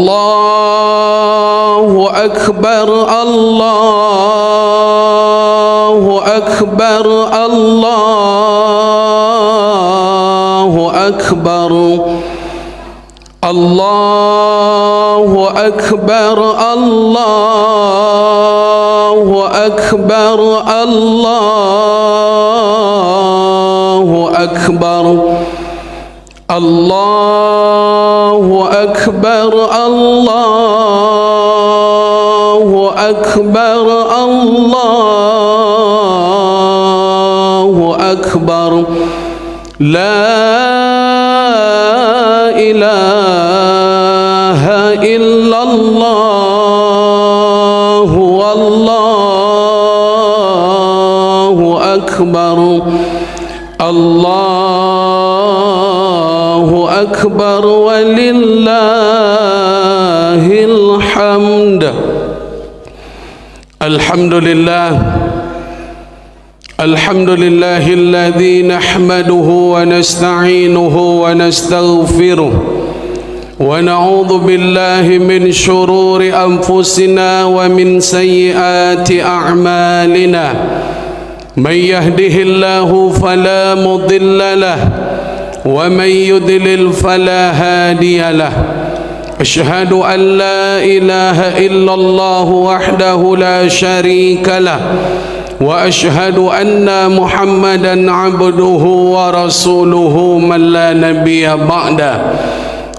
Allahu Akbar, Allahu Akbar, Allahu Akbar, Allahu Akbar, Allahu Akbar, Allahu Akbar, Allahu Akbar, Allahu Akbar, Allahu Akbar, La ilaha illallah, Wallahu Akbar, Allahu Akbar, walillahil hamd. Alhamdulillah, alhamdulillahilladzi nahmaduhu wa nasta'inuhu wa nastaghfiruh wa na'udzu billahi min shururi anfusina wa min sayyiati a'malina. Man yahdihillahu fala mudilla lahu wa man yudlil fala hadiya lahu. Asyhadu an la ilaha illallah wahdahu la syarika lah wa asyhadu anna Muhammadan abduhu wa rasuluhu man la nabiyya ba'da.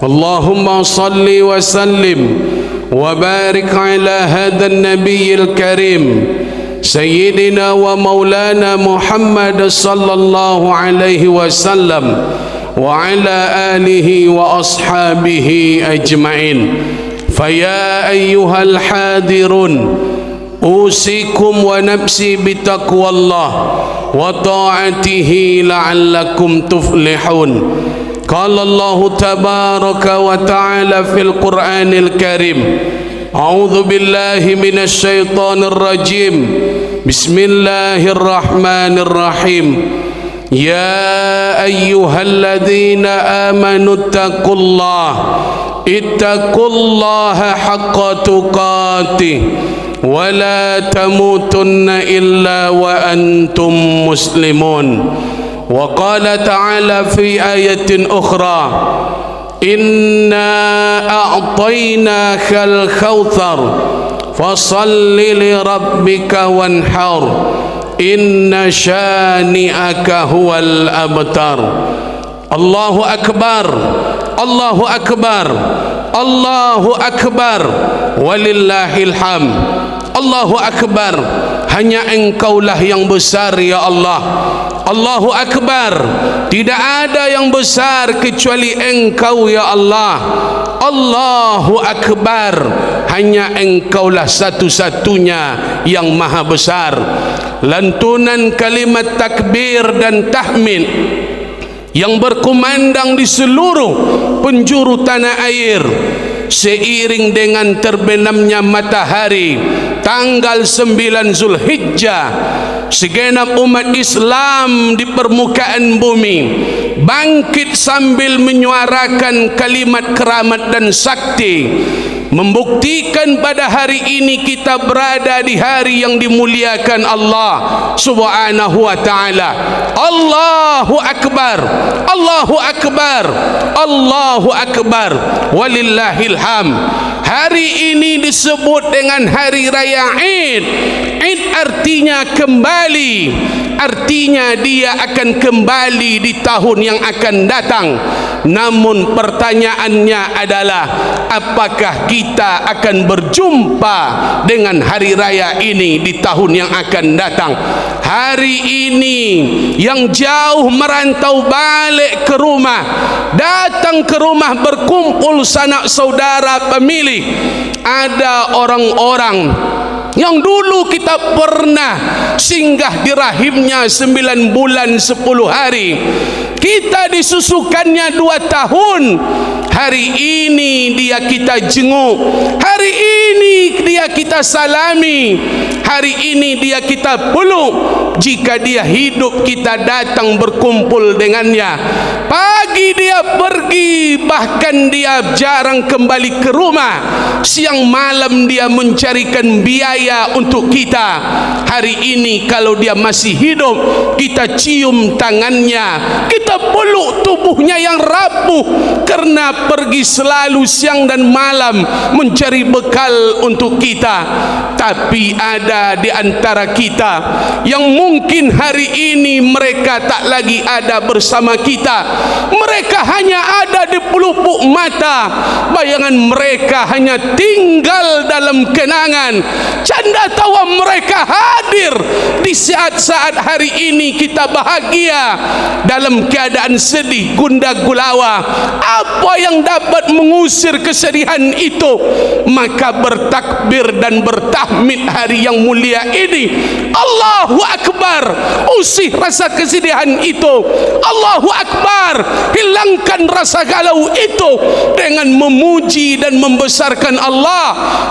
Allahumma salli wa sallim wa barik ala hadzal nabiyil karim sayyidina wa maulana Muhammad sallallahu alaihi wasallam wa ala alihi wa ashabihi ajma'in. Faya ayyuhal hadirun, usikum wa nafsi bitaqwallah wa ta'atihi la'allakum tuflihun. Qala Allah tabaraka wa ta'ala fil Qur'anil Karim, a'udzu billahi minasy syaithanir rajim. Bismillahirrahmanirrahim. Ya ayyuhalladzina amanu ittaqullaha haqqa tuqatih wa la tamutunna illa wa antum muslimun. Wa qala ta'ala fi ayatin ukhra, inna a'tainakal kautsar fasalli li rabbika wanhar inna syani'aka huwal abtar. Allahu Akbar, Allahu Akbar, Allahu Akbar, walillahil hamd. Allahu Akbar, hanya Engkaulah yang besar ya Allah. Allahu Akbar, tidak ada yang besar kecuali Engkau ya Allah. Allahu Akbar, hanya Engkaulah satu-satunya yang maha besar. Lantunan kalimat takbir dan tahmid yang berkumandang di seluruh penjuru tanah air seiring dengan terbenamnya matahari tanggal 9 Zulhijjah, segenap umat Islam di permukaan bumi bangkit sambil menyuarakan kalimat keramat dan sakti, membuktikan pada hari ini kita berada di hari yang dimuliakan Allah subhanahu wa ta'ala. Allahu Akbar, Allahu Akbar, Allahu Akbar, walillahil hamd. Hari ini disebut dengan hari raya Id. Id artinya kembali, artinya dia akan kembali di tahun yang akan datang. Namun pertanyaannya adalah, apakah kita akan berjumpa dengan hari raya ini di tahun yang akan datang? Hari ini yang jauh merantau balik ke rumah, datang ke rumah berkumpul sanak saudara pemilih. Ada orang-orang yang dulu kita pernah singgah di rahimnya 9 bulan 10 hari, kita disusukannya 2 tahun. Hari ini dia kita jenguk, hari ini dia kita salami, hari ini dia kita peluk. Jika dia hidup, kita datang berkumpul dengannya. Pagi dia pergi, bahkan dia jarang kembali ke rumah. Siang malam dia mencarikan biaya untuk kita. Hari ini kalau dia masih hidup, kita cium tangannya, kita peluk tubuhnya yang rapuh karena pergi selalu siang dan malam mencari bekal untuk kita. Tapi ada di antara kita yang mungkin hari ini mereka tak lagi ada bersama kita. Mereka hanya ada di pelupuk mata. Bayangan mereka hanya tinggal dalam kenangan. Canda tawa mereka hadir di saat-saat hari ini kita bahagia. Dalam keadaan sedih, gundah gulawa, apa yang dapat mengusir kesedihan itu? Maka bertakbir dan bertahmid hari yang mulia ini. Allahu Akbar, usih rasa kesedihan itu. Allahu Akbar, hilangkan rasa galau itu dengan memuji dan membesarkan Allah.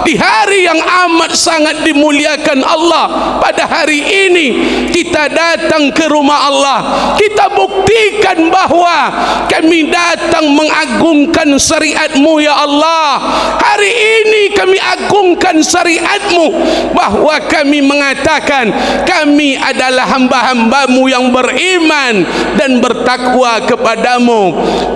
Di hari yang amat sangat dimuliakan Allah, pada hari ini kita datang ke rumah Allah, kita buktikan bahwa kami datang mengagungkan syariat-Mu ya Allah. Hari ini kami agungkan syariat-Mu, bahwa kami mengatakan kami adalah hamba-hamba-Mu yang beriman dan bertakwa kepadamu.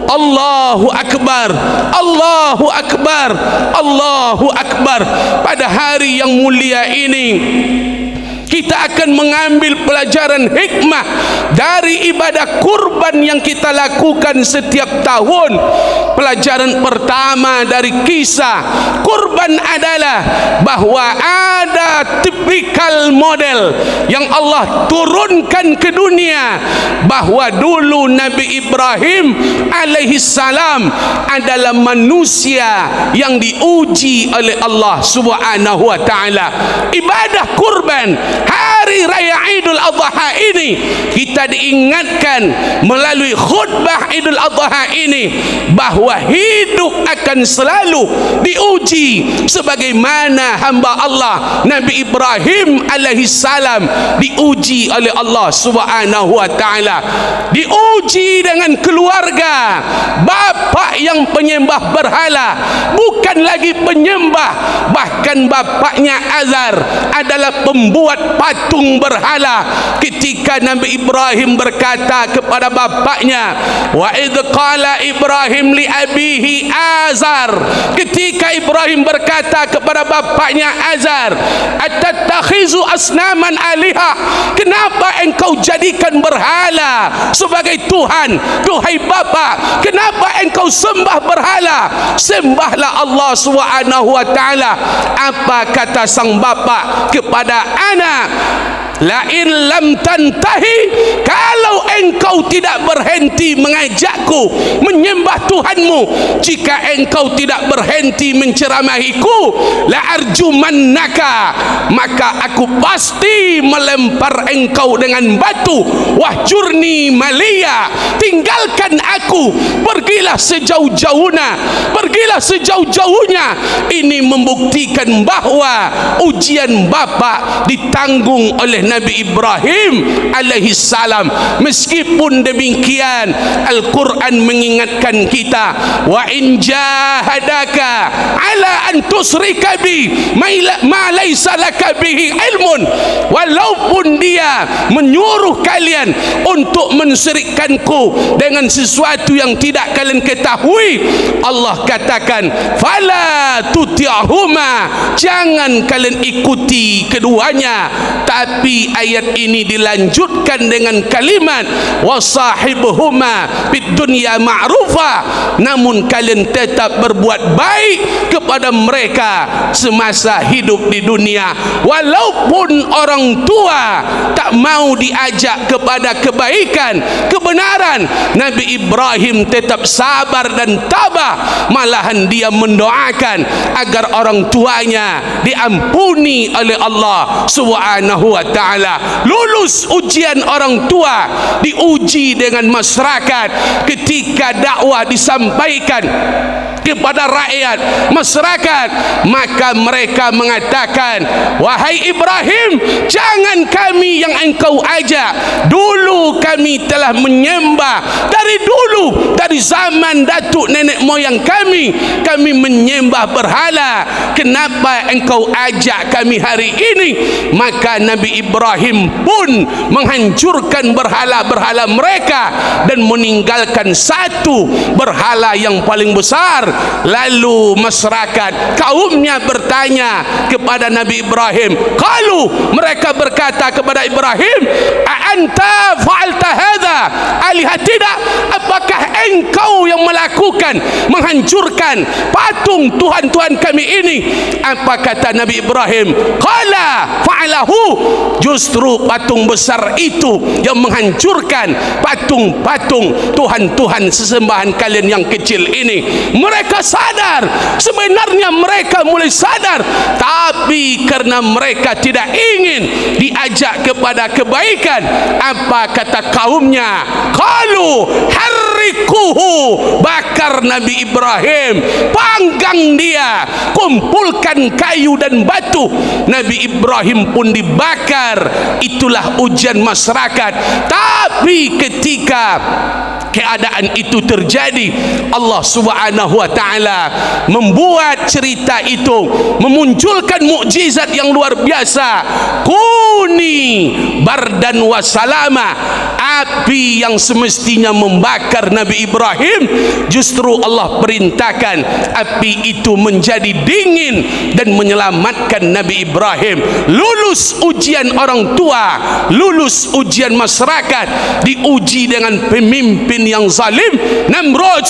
Allahu Akbar, Allahu Akbar, Allahu Akbar. Pada hari yang mulia ini kita akan mengambil pelajaran hikmah dari ibadah kurban yang kita lakukan setiap tahun. Pelajaran pertama dari kisah kurban adalah bahwa ada tipikal model yang Allah turunkan ke dunia, bahwa dulu Nabi Ibrahim alaihissalam adalah manusia yang diuji oleh Allah Subhanahu wa taala. Ibadah kurban hari raya Idul Adha ini kita diingatkan melalui khutbah Idul Adha ini bahwa hidup akan selalu diuji sebagaimana hamba Allah Nabi Ibrahim alaihissalam diuji oleh Allah Subhanahu wa taala. Diuji dengan keluarga, bapa yang penyembah berhala, bukan lagi penyembah, bahkan bapaknya Azar adalah pembuat patung berhala. Ketika Nabi Ibrahim berkata kepada bapaknya, wa idh qala Ibrahim li abihi Azar, ketika Ibrahim berkata kepada bapaknya Azar, atattakhizu asnaman aliha, kenapa engkau jadikan berhala sebagai Tuhan? Duhai bapa, kenapa engkau sembah berhala? Sembahlah Allah Subhanahu wa taala. Apa kata sang bapa kepada anak? La in lam tantahi, kalau engkau tidak berhenti mengajakku menyembah Tuhanmu, jika engkau tidak berhenti menceramahiku, la arjumannaka, maka aku pasti melempar engkau dengan batu. Wahjurni maliya, tinggalkan aku, pergilah sejauh-jauhnya, pergilah sejauh-jauhnya. Ini membuktikan bahwa ujian bapa ditanggung oleh Nabi Ibrahim alaihi salam. Meskipun demikian, Al-Quran mengingatkan kita, wa in jahadaka ala an tusrika bi ma laysa laka bihi ilmun, walaupun dia menyuruh kalian untuk mensyirikkanku dengan sesuatu yang tidak kalian ketahui, Allah katakan fala tuti'huma, jangan kalian ikuti keduanya. Tapi ayat ini dilanjutkan dengan kalimat wasahibuhuma fid dunya ma'rufa, namun kalian tetap berbuat baik kepada mereka semasa hidup di dunia. Walaupun orang tua tak mau diajak kepada kebaikan, kebenaran, Nabi Ibrahim tetap sabar dan tabah. Malahan dia mendoakan agar orang tuanya diampuni oleh Allah Subhanahu wa ta'ala. Lulus ujian orang tua, diuji dengan masyarakat. Ketika dakwah disampaikan, kepada rakyat masyarakat, maka mereka mengatakan, wahai Ibrahim, jangan kami yang engkau ajak. Dulu kami telah menyembah, dari dulu, dari zaman datuk nenek moyang kami menyembah berhala. Kenapa engkau ajak kami hari ini? Maka Nabi Ibrahim pun menghancurkan berhala-berhala mereka dan meninggalkan satu berhala yang paling besar. Lalu masyarakat kaumnya bertanya kepada Nabi Ibrahim, kalau mereka berkata kepada Ibrahim, a'anta fa'alta hadha alihatina, apakah engkau yang melakukan menghancurkan patung Tuhan-Tuhan kami ini? Apa kata Nabi Ibrahim? Qala fa'alahu, justru patung besar itu yang menghancurkan patung-patung Tuhan-Tuhan sesembahan kalian yang kecil ini. Mereka sadar, sebenarnya mereka mulai sadar, tapi karena mereka tidak ingin diajak kepada kebaikan, apa kata kaumnya? Qalu harrikuhu, bakar Nabi Ibrahim, panggang dia, kumpulkan kayu dan batu. Nabi Ibrahim pun dibakar. Itulah ujian masyarakat. Tapi ketika keadaan itu terjadi, Allah Subhanahu wa taala membuat cerita itu, memunculkan mukjizat yang luar biasa. Kuni bardan wa salama, api yang semestinya membakar Nabi Ibrahim, justru Allah perintahkan api itu menjadi dingin dan menyelamatkan Nabi Ibrahim. Lulus ujian orang tua, lulus ujian masyarakat, diuji dengan pemimpin yang zalim, Namrud.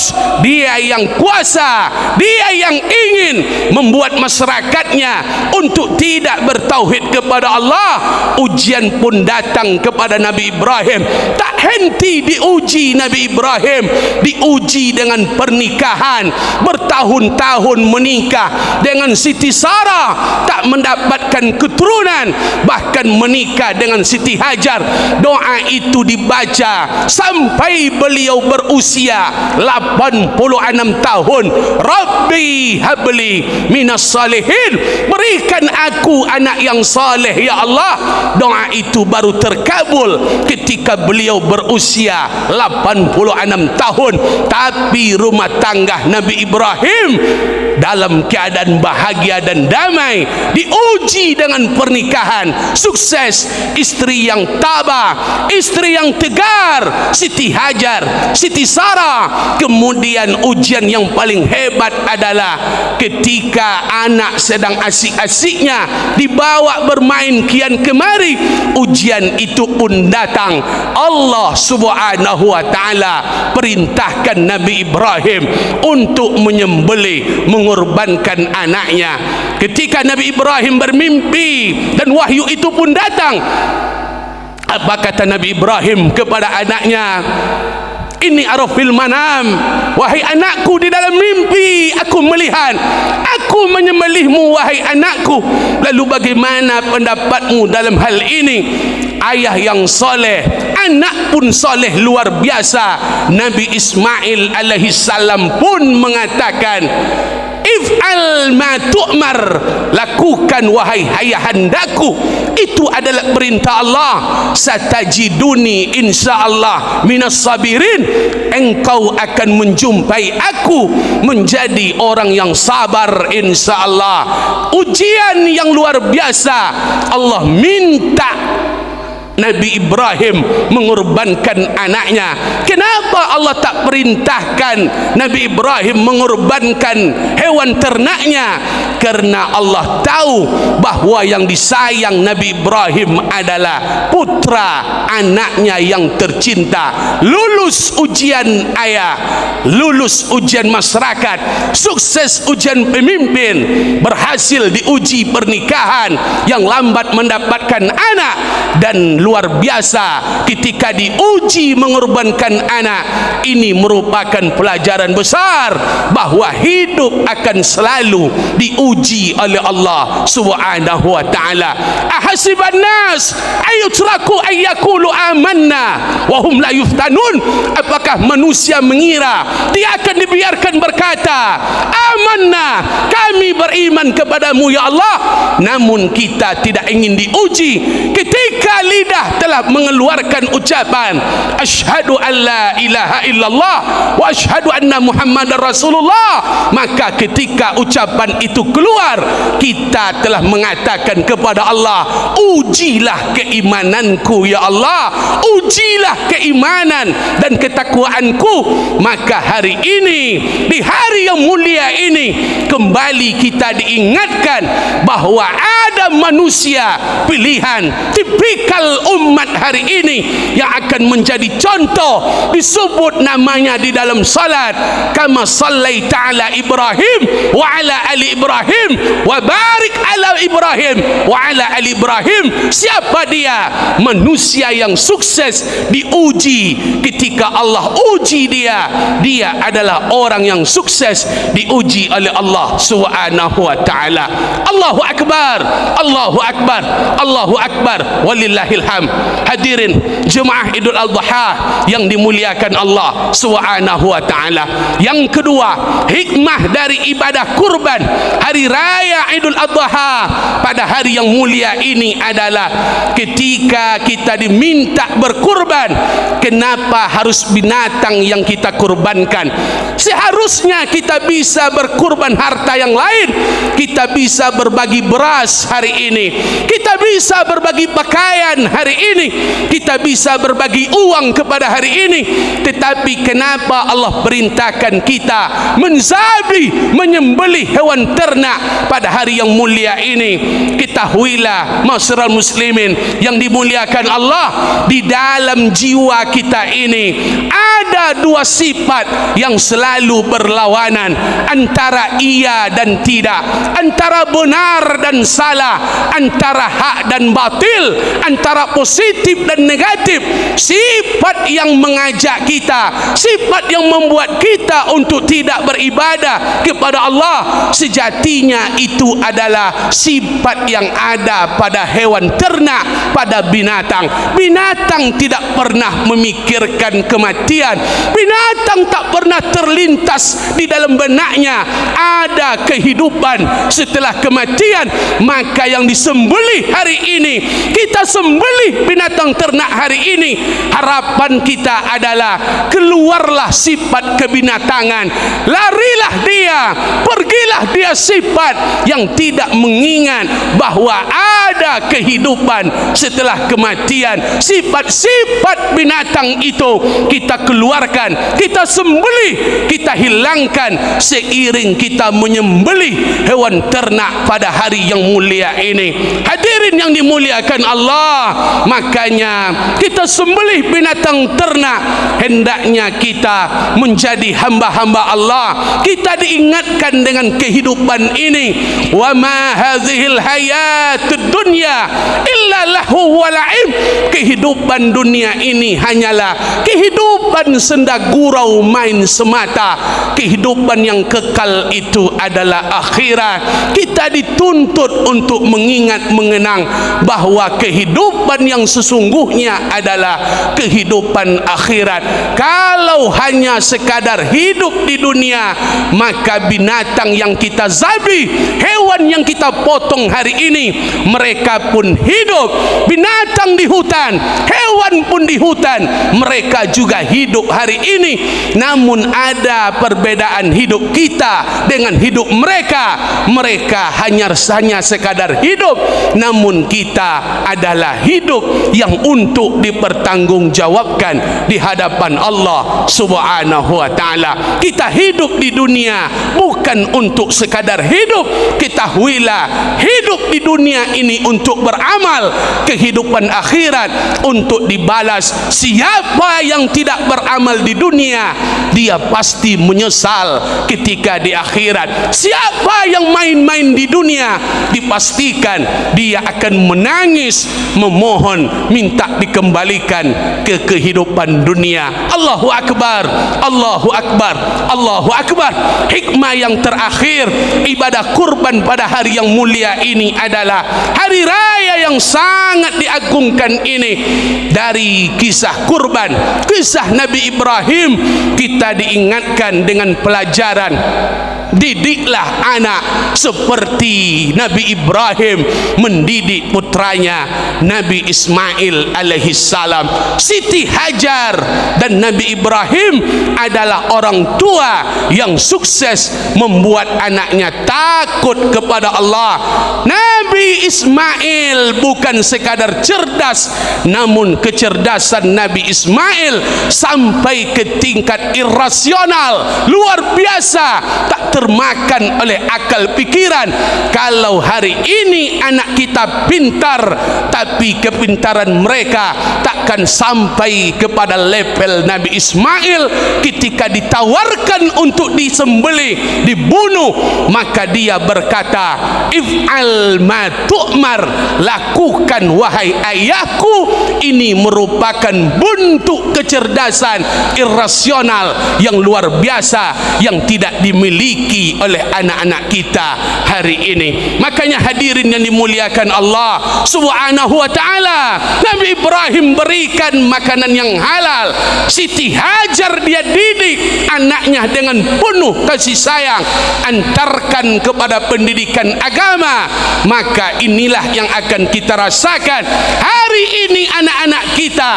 Dia yang kuasa, dia yang ingin membuat masyarakatnya untuk tidak bertauhid kepada Allah. Ujian pun datang kepada Nabi Ibrahim. Tak henti diuji Nabi Ibrahim, diuji dengan pernikahan, bertahun-tahun menikah dengan Siti Sarah, tak mendapatkan keturunan, bahkan menikah dengan Siti Hajar. Doa itu dibaca sampai beliau berusia 86 tahun. Rabbi habli minas salihin, berikan aku anak yang saleh ya Allah. Doa itu baru terkabul ketika beliau berusia 86 tahun. Tapi rumah tangga Nabi Ibrahim dalam keadaan bahagia dan damai, diuji dengan pernikahan sukses, istri yang tabah, istri yang tegar, Siti Hajar, Siti Sarah. Kemudian ujian yang paling hebat adalah ketika anak sedang asik-asiknya dibawa bermain kian kemari, ujian itu pun datang. Allah Subhanahu wa taala perintahkan Nabi Ibrahim untuk menyembelih, mengorbankan anaknya. Ketika Nabi Ibrahim bermimpi dan wahyu itu pun datang, apa kata Nabi Ibrahim kepada anaknya? Ini arafil manam, wahai anakku, di dalam mimpi aku melihat aku menyembelihmu wahai anakku. Lalu bagaimana pendapatmu dalam hal ini? Ayah yang soleh, anak pun soleh luar biasa. Nabi Ismail alaihi salam pun mengatakan, if'al ma tu'mar, lakukan wahai ayahandaku, itu adalah perintah Allah. Satajiduni insyaallah minas sabirin, engkau akan menjumpai aku menjadi orang yang sabar insyaallah. Ujian yang luar biasa. Allah minta Nabi Ibrahim mengorbankan anaknya. Kenapa Allah tak perintahkan Nabi Ibrahim mengorbankan hewan ternaknya? Karena Allah tahu bahwa yang disayang Nabi Ibrahim adalah putra anaknya yang tercinta. Lulus ujian ayah, lulus ujian masyarakat, sukses ujian pemimpin, berhasil diuji pernikahan yang lambat mendapatkan anak, dan luar biasa ketika diuji mengorbankan anak. Ini merupakan pelajaran besar bahwa hidup akan selalu diuji diuji oleh Allah Subhanahu wa taala. Ahasiban nas ayutraku ayyaqulu amanna wa hum la yuftanun. Apakah manusia mengira dia akan dibiarkan berkata, amanna, kami beriman kepadamu ya Allah, namun kita tidak ingin diuji ketika lidah telah mengeluarkan ucapan asyhadu an la ilaha illallah wa asyhadu anna muhammadar rasulullah. Maka ketika ucapan itu keluar, kita telah mengatakan kepada Allah, ujilah keimananku ya Allah, ujilah keimanan dan ketakwaanku. Maka hari ini, di hari yang mulia ini, kembali kita diingatkan bahwa ada manusia pilihan, tipikal umat hari ini yang akan menjadi contoh, disebut namanya di dalam salat, kama sallaita ala Ibrahim wa ala ali Ibrahim wa barik ala Ibrahim wa ala ali Ibrahim. Siapa dia? Manusia yang sukses diuji ketika Allah uji dia. Dia adalah orang yang sukses diuji oleh Allah Subhanahu wa taala. Allahu akbar, Allahu akbar, Allahu akbar, walillahil hamd. Hadirin jemaah Idul Adha yang dimuliakan Allah Subhanahu wa taala. Yang kedua, hikmah dari ibadah kurban hari raya Idul Adha pada hari yang mulia ini adalah ketika kita diminta berkurban, kenapa harus binatang yang kita kurbankan? Seharusnya kita bisa berkurban harta yang lain. Kita bisa berbagi beras hari ini, kita bisa berbagi pakaian hari ini, kita bisa berbagi uang kepada hari ini. Tetapi kenapa Allah perintahkan kita menzabi, menyembelih hewan ternak pada hari yang mulia ini? Ketahuilah masyarakat muslimin yang dimuliakan Allah, di dalam jiwa kita ini ada dua sifat yang selalu berlawanan, antara iya dan tidak, antara benar dan salah, antara hak dan batil, antara positif dan negatif. Sifat yang mengajak kita, sifat yang membuat kita untuk tidak beribadah kepada Allah, sejatinya itu adalah sifat yang ada pada hewan ternak, pada binatang. Binatang tidak pernah memikirkan kematian. Binatang tak pernah terlintas di dalam benaknya ada kehidupan setelah kematian. Maka yang disembelih hari ini, kita sembelih binatang ternak hari ini, harapan kita adalah keluarlah sifat kebinatangan, larilah dia, pergilah dia sifat yang tidak mengingat bahwa ada kehidupan setelah kematian. Sifat-sifat binatang itu kita keluarkan, kita sembelih, kita hilangkan seiring kita menyembelih hewan ternak pada hari yang mulia ini. Hadirin yang dimuliakan Allah, makanya kita sembelih binatang ternak, hendaknya kita menjadi hamba-hamba Allah. Kita diingatkan dengan kehidupan ini, wa ma hadhil hayatud dunya illa lahu wa la'ib. Kehidupan dunia ini hanyalah kehidupan senda gurau, main semata. Kehidupan yang kekal itu adalah akhirat. Kita dituntut untuk mengingat, mengenang bahwa kehidupan yang sesungguhnya adalah kehidupan akhirat. Kalau hanya sekadar hidup di dunia, maka binatang yang kita zabi, hewan yang kita potong hari ini, mereka pun hidup. Binatang di hutan, hewan pun di hutan, mereka juga hidup hari ini. Namun ada perbedaan hidup kita dengan hidup mereka. Mereka hanya sekadar hidup, namun kita adalah hidup yang untuk dipertanggungjawabkan di hadapan Allah Subhanahu wa taala. Kita hidup di dunia bukan untuk sekadar hidup. Ketahuilah, hidup di dunia ini untuk beramal. Kehidupan kehidupan akhirat untuk dibalas. Siapa yang tidak beramal di dunia, dia pasti menyesal ketika di akhirat. Siapa yang main-main di dunia, dipastikan dia akan menangis, memohon minta dikembalikan ke kehidupan dunia. Allahu Akbar, Allahu Akbar, Allahu Akbar. Hikmah yang terakhir ibadah kurban pada hari yang mulia ini adalah hari raya yang sangat diagungkan ini. Dari kisah kurban, kisah Nabi Ibrahim, kita diingatkan dengan pelajaran. Didiklah anak seperti Nabi Ibrahim mendidik putranya Nabi Ismail alaihi salam. Siti Hajar dan Nabi Ibrahim adalah orang tua yang sukses membuat anaknya takut kepada Allah. Nabi Ismail bukan sekadar cerdas, namun kecerdasan Nabi Ismail sampai ke tingkat irasional, luar biasa, tak termakan oleh akal pikiran. Kalau hari ini anak kita pintar, tapi kepintaran mereka takkan sampai kepada level Nabi Ismail. Ketika ditawarkan untuk disembelih, dibunuh, maka dia berkata, if'al ma tu'mar, lakukan wahai ayahku. Ini merupakan bentuk kecerdasan irasional yang luar biasa yang tidak dimiliki oleh anak-anak kita hari ini. Makanya hadirin yang dimuliakan Allah Subhanahu wa ta'ala, Nabi Ibrahim berikan makanan yang halal. Siti Hajar dia didik anaknya dengan penuh kasih sayang, antarkan kepada pendidikan agama. Maka inilah yang akan kita rasakan hari ini. Anak-anak kita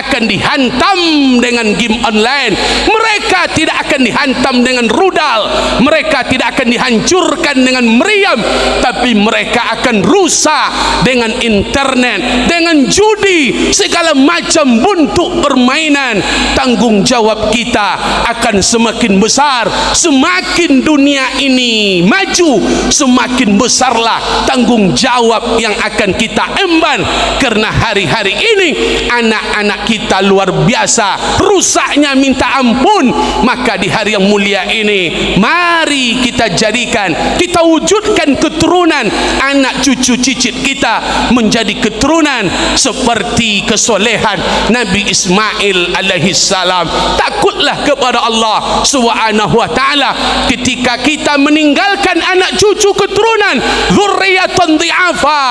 akan dihantam dengan game online. Mereka tidak akan dihantam dengan rudal, mereka tidak akan dihancurkan dengan meriam, tapi mereka akan rusak dengan internet, dengan judi, segala macam bentuk permainan. Tanggung jawab kita akan semakin besar. Semakin dunia ini maju, semakin besarlah tanggung jawab yang akan kita emban. Karena hari-hari ini anak-anak kita luar biasa rusaknya minta ampun. Maka di hari yang mulia ini, mari kita jadikan, kita wujudkan keturunan anak cucu cicit kita menjadi keturunan seperti kesolehan Nabi Ismail alaihi salam. Takutlah kepada Allah Subhanahu wa ta'ala ketika kita meninggalkan anak cucu keturunan dzurriyyatan dhi'afa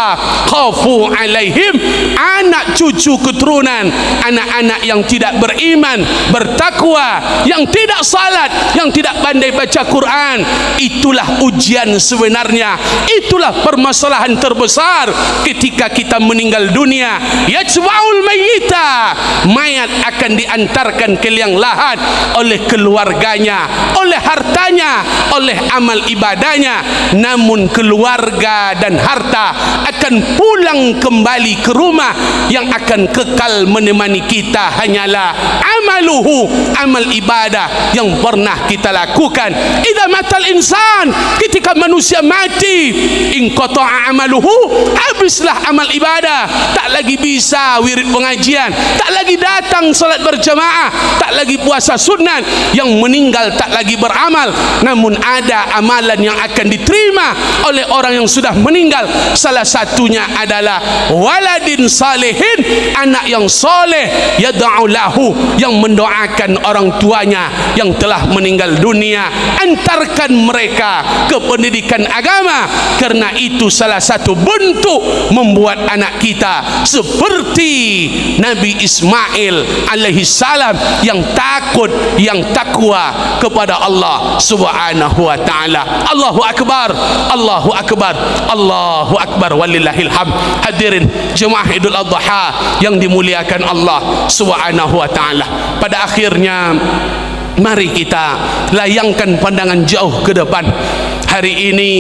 khafu alaihim, anak cucu keturunan, anak-anak yang tidak beriman, bertakwa, yang tidak salat, yang tidak pandai baca Quran. Itulah ujian sebenarnya, itulah permasalahan terbesar ketika kita meninggal dunia. Yajma'ul mayyita, mayat akan diantarkan ke liang lahat oleh keluarganya, oleh hartanya, oleh amal ibadahnya. Namun keluarga dan harta akan pulang kembali ke rumah. Yang akan kekal menemani kita hanyalah amaluhu, amal ibadah yang pernah kita lakukan. Idza matal insan, ketika manusia mati, inqata'a amaluhu, habislah amal ibadah. Tak lagi bisa wirid pengajian, tak lagi datang salat berjamaah, tak lagi puasa sunat. Yang meninggal tak lagi beramal. Namun ada amalan yang akan diterima oleh orang yang sudah meninggal. Salah satunya adalah waladin salihin, anak yang soleh, yad'u lahu, yang mendoakan orang tuanya yang telah meninggal dunia. Antarkan mereka ke pendidikan agama, karena itu salah satu bentuk membuat anak kita seperti Nabi Ismail alaihi salam, yang takut, yang takwa kepada Allah Subhanahu wa ta'ala. Allahu Akbar, Allahu Akbar, Allahu Akbar, walillahil hamd. Hadirin jemaah Idul Adha yang dimuliakan Allah Subhanahu wa ta'ala, pada akhirnya Mari kita layangkan pandangan jauh ke depan. Hari ini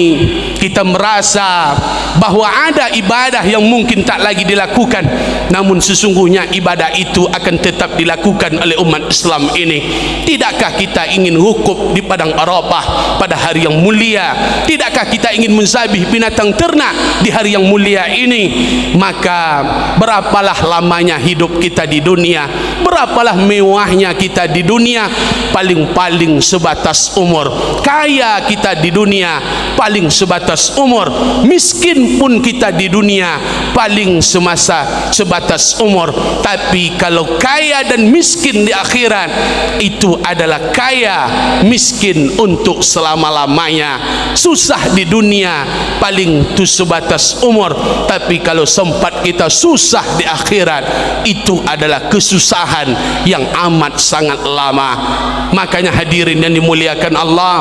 kita merasa bahwa ada ibadah yang mungkin tak lagi dilakukan, namun sesungguhnya ibadah itu akan tetap dilakukan oleh umat Islam ini. Tidakkah kita ingin wukuf di padang Arafah pada hari yang mulia? Tidakkah kita ingin menzabih binatang ternak di hari yang mulia ini? Maka berapalah lamanya hidup kita di dunia, berapalah mewahnya kita di dunia, paling-paling sebatas umur. Kaya kita di dunia paling sebatas umur, miskin pun kita di dunia paling sebatas umur. Tapi kalau kaya dan miskin di akhirat, itu adalah kaya miskin untuk selama-lamanya. Susah di dunia paling itu sebatas umur, tapi kalau sempat kita susah di akhirat, itu adalah kesusahan yang amat sangat lama. Makanya hadirin yang dimuliakan Allah,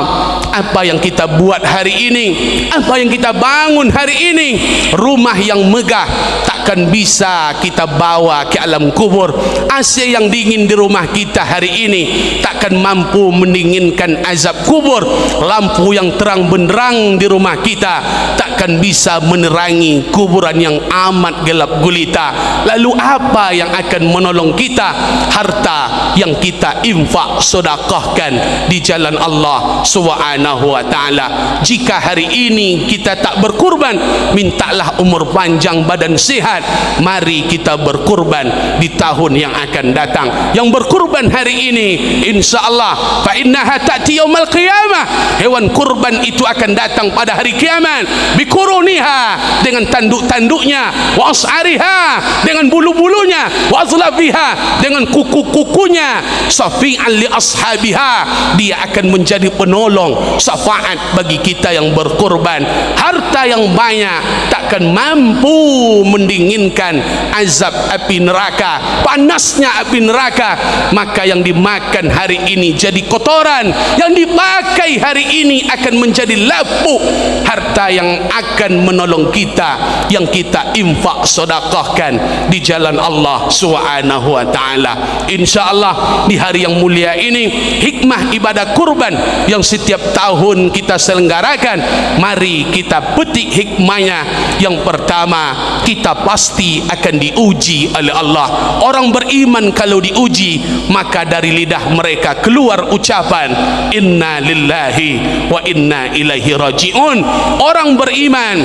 apa yang kita buat hari ini, apa yang kita bangun hari ini, rumah yang megah takkan bisa kita bawa ke alam kubur. AC yang dingin di rumah kita hari ini takkan mampu mendinginkan azab kubur. Lampu yang terang benderang di rumah kita takkan bisa menerangi kuburan yang amat gelap gulita. Lalu apa yang akan menolong kita? Harta yang kita infak sedekahkan di jalan Allah Subhanahu wa taala. Jika hari ini kita tak berkurban, mintalah umur panjang, badan sehat. Mari kita berkurban di tahun yang akan datang. Yang berkurban hari ini, insyaallah, fa innaha ta'ti yaumal qiyamah, hewan kurban itu akan datang pada hari kiamat, bikuruniha, dengan tanduk-tanduknya, wa as'ariha, dengan bulu-bulunya, wa azlafiha, dengan kuku-kukunya, safi'an li ashabiha, dia akan menjadi penolong, syafaat bagi kita yang berkorban. Harta yang banyak takkan mampu mendinginkan azab api neraka, panasnya api neraka. Maka yang dimakan hari ini jadi kotoran, yang dipakai hari ini akan menjadi lapuk. Harta yang akan menolong kita, yang kita infak sedekahkan di jalan Allah Subhanahu wa taala. Insyaallah di hari yang mulia ini, hikmah ibadah kurban yang setiap tahun kita selenggarakan, mari kita petik hikmahnya. Yang pertama, kita pasti akan diuji oleh Allah. Orang beriman kalau diuji, maka dari lidah mereka keluar ucapan inna lillahi wa inna ilaihi rajiun. Orang beriman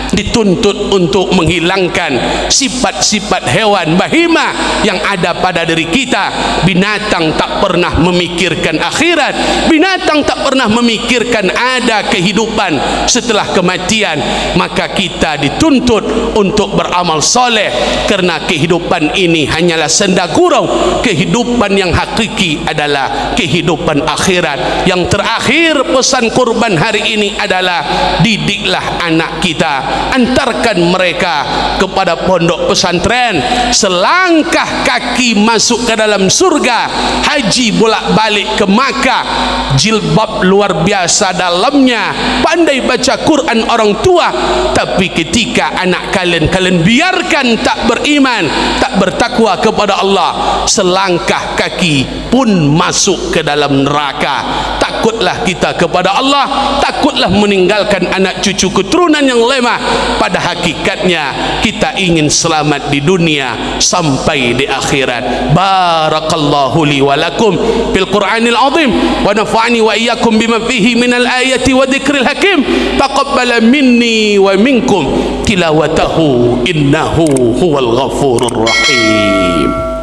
dituntut untuk menghilangkan sifat-sifat hewan bahimah yang ada pada diri kita. Binatang tak pernah memikirkan akhirat, binatang tak pernah memikirkan ada kehidupan setelah kematian. Maka kita dituntut untuk beramal soleh, karena kehidupan ini hanyalah senda gurau. Kehidupan yang hakiki adalah kehidupan akhirat. Yang terakhir, pesan kurban hari ini adalah didiklah anak kita, antarkan mereka kepada pondok pesantren. Selangkah kaki masuk ke dalam surga, haji bolak-balik ke Makkah, jilbab luar biasa dalamnya, pandai baca Quran orang tua. Tapi ketika anak kalian biarkan tak beriman, tak bertakwa kepada Allah, selangkah kaki pun masuk ke dalam neraka. Takutlah kita kepada Allah, takutlah meninggalkan anak cucu keturunan yang lemah. Pada hakikatnya kita ingin selamat di dunia sampai di akhirat. Barakallahu li wa lakum fil Qur'anil azim, wa nafa'ani wa iyyakum bima fihi minal ayati wa dzikril hakim. Taqabbala minni wa minkum tilawatahu innahu huwal ghafurur rahim.